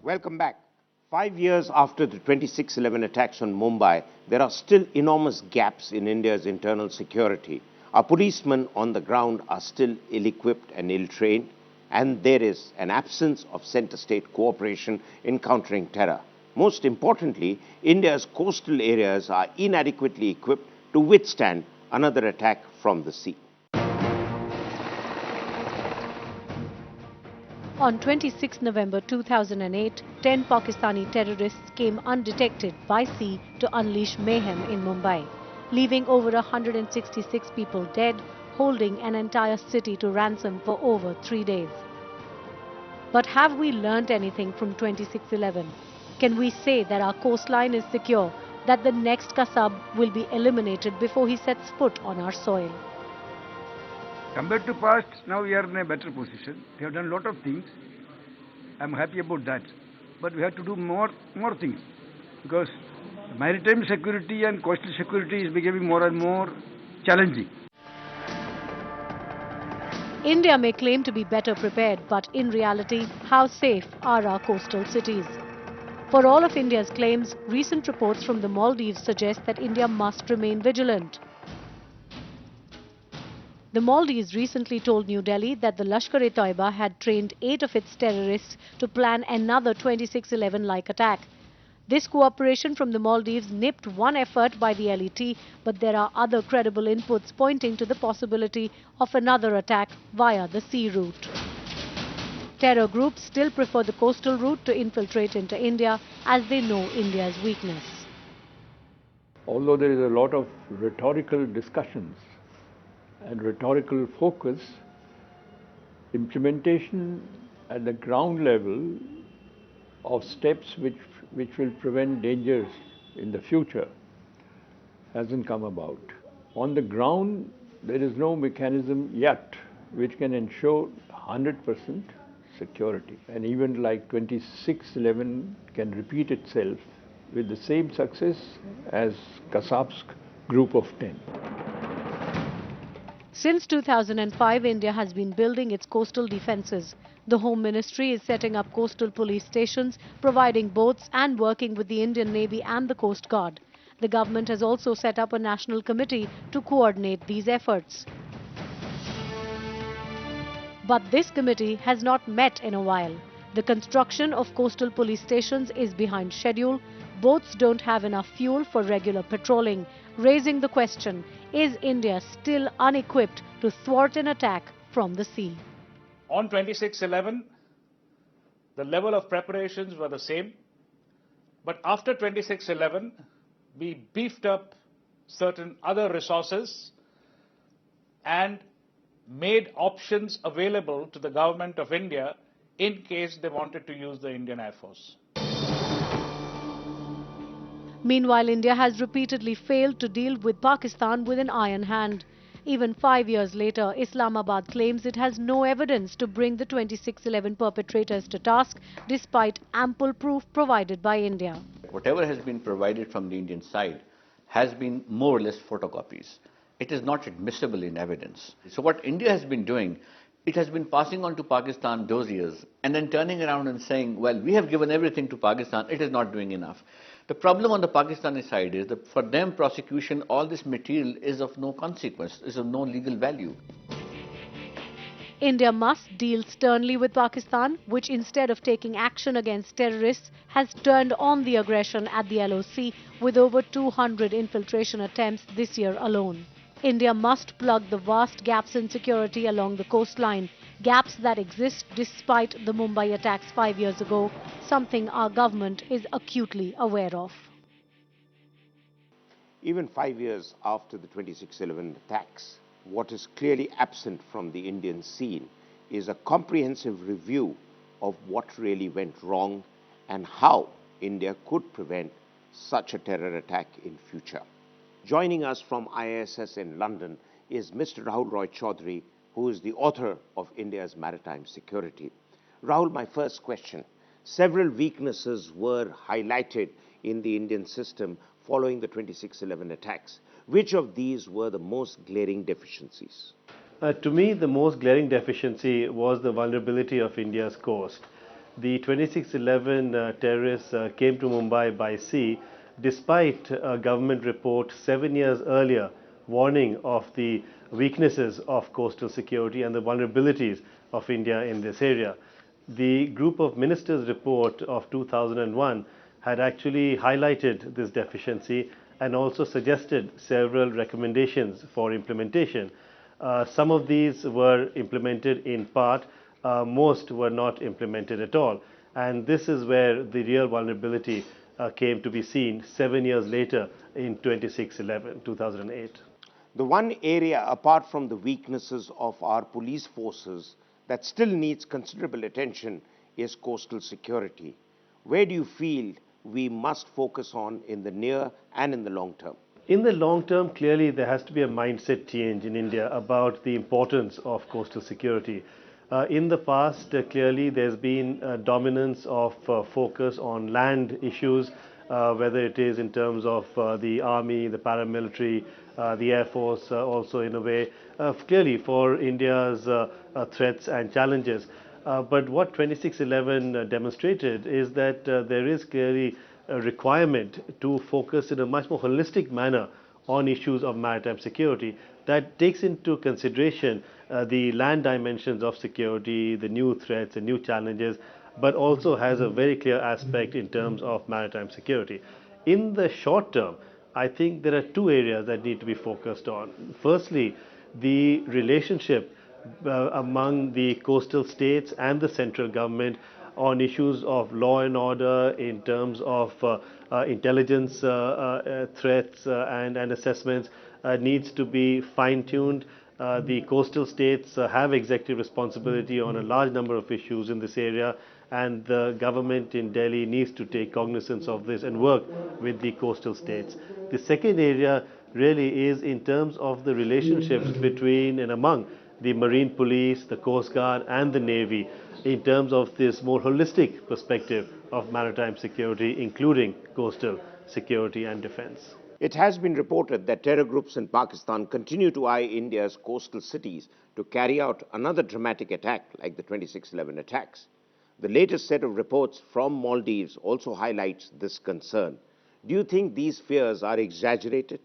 Welcome back. 5 years after the 26/11 attacks on Mumbai, there are still enormous gaps in India's internal security. Our policemen on the ground are still ill-equipped and ill-trained, and there is an absence of center-state cooperation in countering terror. Most importantly, India's coastal areas are inadequately equipped to withstand another attack from the sea. On 26 November 2008, 10 Pakistani terrorists came undetected by sea to unleash mayhem in Mumbai, leaving over 166 people dead, holding an entire city to ransom for over 3 days. But have we learnt anything from 26/11? Can we say that our coastline is secure, that the next Kasab will be eliminated before he sets foot on our soil? Compared to past, now we are in a better position. We have done a lot of things. I'm happy about that. But we have to do more things, because maritime security and coastal security is becoming more and more challenging. India may claim to be better prepared, but in reality, how safe are our coastal cities? For all of India's claims, recent reports from the Maldives suggest that India must remain vigilant. The Maldives recently told New Delhi that the Lashkar-e-Toiba had trained 8 of its terrorists to plan another 26/11-like attack. This cooperation from the Maldives nipped one effort by the LET, but there are other credible inputs pointing to the possibility of another attack via the sea route. Terror groups still prefer the coastal route to infiltrate into India, as they know India's weakness. Although there is a lot of rhetorical discussions and rhetorical focus, implementation at the ground level of steps which will prevent dangers in the future hasn't come about. On the ground, there is no mechanism yet which can ensure 100% security. An event like 26/11 can repeat itself with the same success as Kasab's group of 10. Since 2005, India has been building its coastal defences. The Home Ministry is setting up coastal police stations, providing boats and working with the Indian Navy and the Coast Guard. The government has also set up a national committee to coordinate these efforts. But this committee has not met in a while. The construction of coastal police stations is behind schedule. Boats don't have enough fuel for regular patrolling, raising the question, is India still unequipped to thwart an attack from the sea? On 26/11, the level of preparations were the same, but after 26/11, we beefed up certain other resources and made options available to the government of India in case they wanted to use the Indian Air Force. Meanwhile, India has repeatedly failed to deal with Pakistan with an iron hand. Even 5 years later, Islamabad claims it has no evidence to bring the 26/11 perpetrators to task, despite ample proof provided by India. Whatever has been provided from the Indian side has been more or less photocopies. It is not admissible in evidence. So what India has been doing, it has been passing on to Pakistan those years and then turning around and saying, well, we have given everything to Pakistan, it is not doing enough. The problem on the Pakistani side is that for them, prosecution, all this material is of no consequence, is of no legal value. India must deal sternly with Pakistan, which instead of taking action against terrorists, has turned on the aggression at the LOC with over 200 infiltration attempts this year alone. India must plug the vast gaps in security along the coastline, gaps that exist despite the Mumbai attacks 5 years ago, something our government is acutely aware of. Even 5 years after the 26/11 attacks, what is clearly absent from the Indian scene is a comprehensive review of what really went wrong and how India could prevent such a terror attack in future. Joining us from IISS in London is Mr. Rahul Roy Chaudhary, who is the author of India's Maritime Security. Rahul, my first question. Several weaknesses were highlighted in the Indian system following the 26/11 attacks. Which of these were the most glaring deficiencies? To me, the most glaring deficiency was the vulnerability of India's coast. the 2611 terrorists came to Mumbai by sea, despite a government report 7 years earlier warning of the weaknesses of coastal security and the vulnerabilities of India in this area. The group of ministers report of 2001 had actually highlighted this deficiency and also suggested several recommendations for implementation. Some of these were implemented in part, most were not implemented at all. And this is where the real vulnerability came to be seen 7 years later in 2008. The one area, apart from the weaknesses of our police forces, that still needs considerable attention is coastal security. Where do you feel we must focus on in the near and in the long term? In the long term, clearly there has to be a mindset change in India about the importance of coastal security. In the past, clearly there's been a dominance of focus on land issues, whether it is in terms of the army, the paramilitary, the air force also in a way, clearly for India's threats and challenges. But what 2611 demonstrated is that there is clearly a requirement to focus in a much more holistic manner on issues of maritime security that takes into consideration the land dimensions of security, the new threats and new challenges, but also has a very clear aspect in terms of maritime security. In the short term, I think there are two areas that need to be focused on. Firstly, the relationship among the coastal states and the central government on issues of law and order in terms of intelligence threats and assessments needs to be fine-tuned. The coastal states have executive responsibility on a large number of issues in this area, and the government in Delhi needs to take cognizance of this and work with the coastal states. The second area really is in terms of the relationships between and among the Marine Police, the Coast Guard and the Navy in terms of this more holistic perspective of maritime security, including coastal security and defense. It has been reported that terror groups in Pakistan continue to eye India's coastal cities to carry out another dramatic attack like the 2611 attacks. The latest set of reports from Maldives also highlights this concern. Do you think these fears are exaggerated?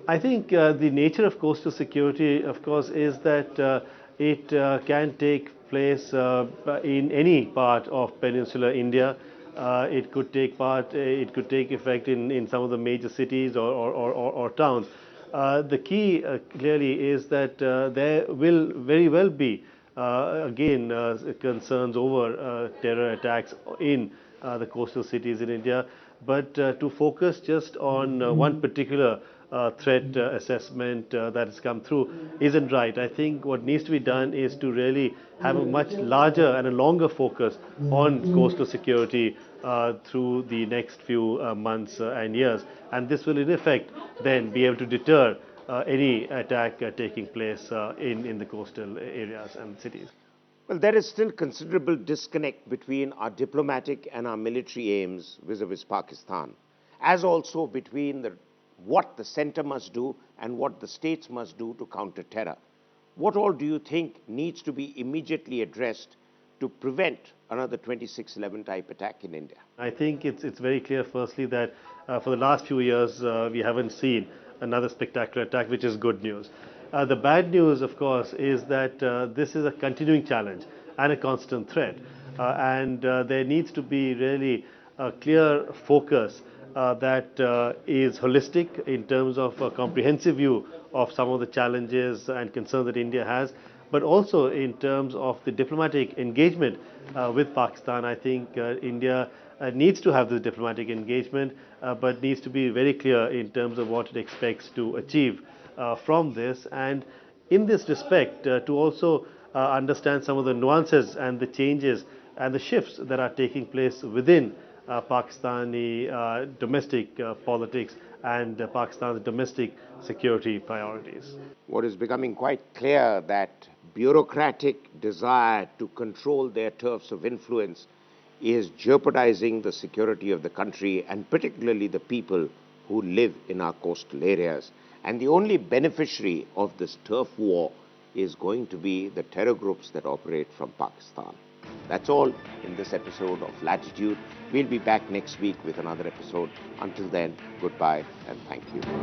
I think the nature of coastal security, of course, is that it can take place in any part of peninsular India. It could take effect in some of the major cities or towns. The key clearly is that there will very well be again concerns over terror attacks in the coastal cities in India, but to focus just on one particular threat assessment that has come through isn't right. I think what needs to be done is to really have a much larger and a longer focus on coastal security through the next few months and years, and this will in effect then be able to deter any attack taking place in the coastal areas and cities. Well, there is still considerable disconnect between our diplomatic and our military aims vis-a-vis Pakistan, as also between what the center must do and what the states must do to counter terror. What all do you think needs to be immediately addressed to prevent another 2611 type attack in India? I think it's very clear, firstly, that for the last few years we haven't seen another spectacular attack, which is good news. The bad news, of course, is that this is a continuing challenge and a constant threat, and there needs to be really a clear focus that is holistic in terms of a comprehensive view of some of the challenges and concerns that India has, but also in terms of the diplomatic engagement with Pakistan. I think India needs to have this diplomatic engagement, but needs to be very clear in terms of what it expects to achieve from this, and in this respect to also understand some of the nuances and the changes and the shifts that are taking place within Pakistani domestic politics and Pakistan's domestic security priorities. What is becoming quite clear that bureaucratic desire to control their turfs of influence is jeopardizing the security of the country and particularly the people who live in our coastal areas. And the only beneficiary of this turf war is going to be the terror groups that operate from Pakistan. That's all in this episode of Latitude. We'll be back next week with another episode. Until then, goodbye and thank you.